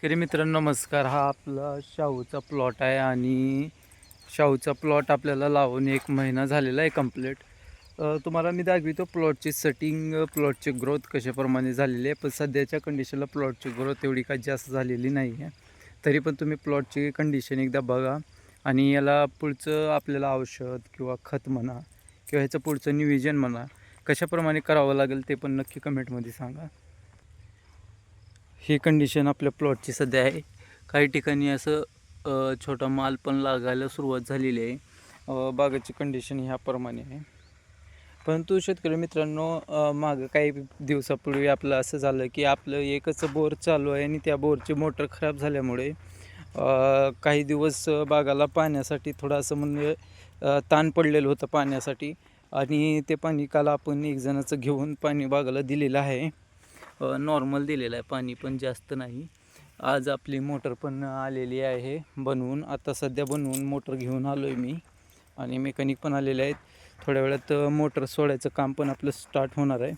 शेतकरी मित्रांनो नमस्कार. हा आपला शाहूचा प्लॉट आहे आणि शाहूचा प्लॉट आपल्याला लावून 1 महिना झालेला आहे कंप्लीट. तुम्हाला मी दाखवितो प्लॉटची सेटिंग, प्लॉटची ग्रोथ कशाप्रमाणे झालेली आहे. पण सध्याच्या कंडिशनला प्लॉटची ग्रोथ एवढी काही जास्त झालेली नाही आहे. तरी पण तुम्ही प्लॉटची कंडिशन एकदा बघा आणि याला पुढचं आपल्याला औषध किंवा खत म्हणा किंवा ह्याचं पुढचं नियोजन म्हणा कशाप्रमाणे करावं लागेल ते पण नक्की कमेंटमध्ये सांगा. ही कंडिशन आपल्या प्लॉटची सध्या आहे. काही ठिकाणी असं छोटा माल पण लागायला सुरुवात झालेली आहे. बागेची कंडिशन ह्याप्रमाणे आहे. परंतु शेतकरी मित्रांनो, मागं काही दिवसापूर्वी आपलं असं झालं की आपलं एकच बोर चालू आहे आणि त्या बोरची मोटर खराब झाल्यामुळे काही दिवस बागाला पाण्यासाठी थोडंसं म्हणजे ताण पडलेलं होतं पाण्यासाठी. आणि ते पाणी काल आपण एक जणाचं घेऊन पाणी बागाला दिलेलं आहे. नॉर्मल दिलेलं आहे पाणी, पण जास्त नाही. आज आपली मोटर पण आलेली आहे बनवून. आता सध्या बनवून मोटर घेऊन आलो आहे मी आणि मेकॅनिक पण आलेले आहेत. थोड्या वेळात मोटर सोडायचं काम पण आपलं स्टार्ट होणार आहे.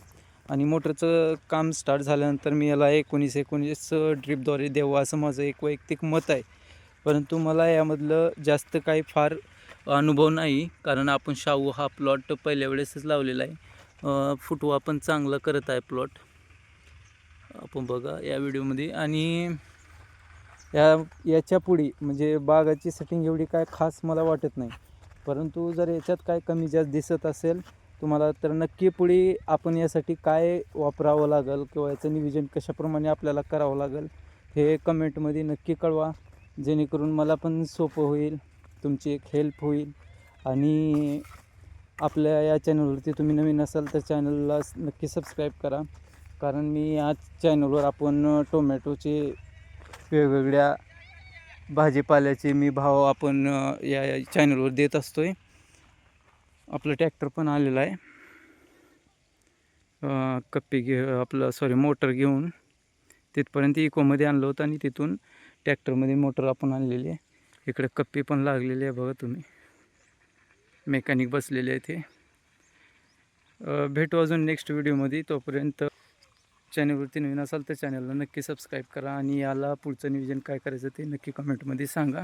आणि मोटरचं काम स्टार्ट झाल्यानंतर मी याला 19-19 ड्रीपद्वारे द्यावं असं माझं एक वैयक्तिक मत आहे. परंतु मला यामधलं जास्त काही फार अनुभव नाही, कारण आपण शाहू हा प्लॉट पहिल्या वेळेसच लावलेला आहे. फुटवा पण चांगला करत आहे प्लॉट, आपण बघा या व्हिडिओमध्ये. आणि याच्या पुढे म्हणजे बागाची सेटिंग एवढी काय खास मला वाटत नाही. परंतु जर याच्यात काय कमी जास्त दिसत असेल तुम्हाला तर नक्की पुढे आपण यासाठी काय वापरावं लागेल किंवा याचं नियोजन कशाप्रमाणे आपल्याला करावं लागेल हे कमेंटमध्ये नक्की कळवा, जेणेकरून मला पण सोपं होईल, तुमची एक हेल्प होईल. आणि आपल्या या चॅनलवरती तुम्ही नवीन असाल तर चॅनलला नक्की सबस्क्राईब करा, कारण मी या चॅनलवर आपण टोमॅटोचे वेगवेगळ्या भाजीपाल्याचे मी भाव आपण या चॅनलवर देत असतो आहे. आपलं ट्रॅक्टर पण आलेलं आहे, मोटर घेऊन तिथपर्यंत इकोमध्ये आणलं होतं आणि तिथून ट्रॅक्टरमध्ये मोटर आपण आणलेली आहे. इकडे कप्पी पण लागलेली आहे बघा तुम्ही, मेकॅनिक बसलेले आहे ते. भेटू अजून नेक्स्ट व्हिडिओमध्ये. तोपर्यंत चॅनलवरती नवीन असाल तर चॅनलला नक्की सबस्क्राईब करा आणि याला पुढचं नियोजन काय करायचं ते नक्की कमेंटमध्ये सांगा.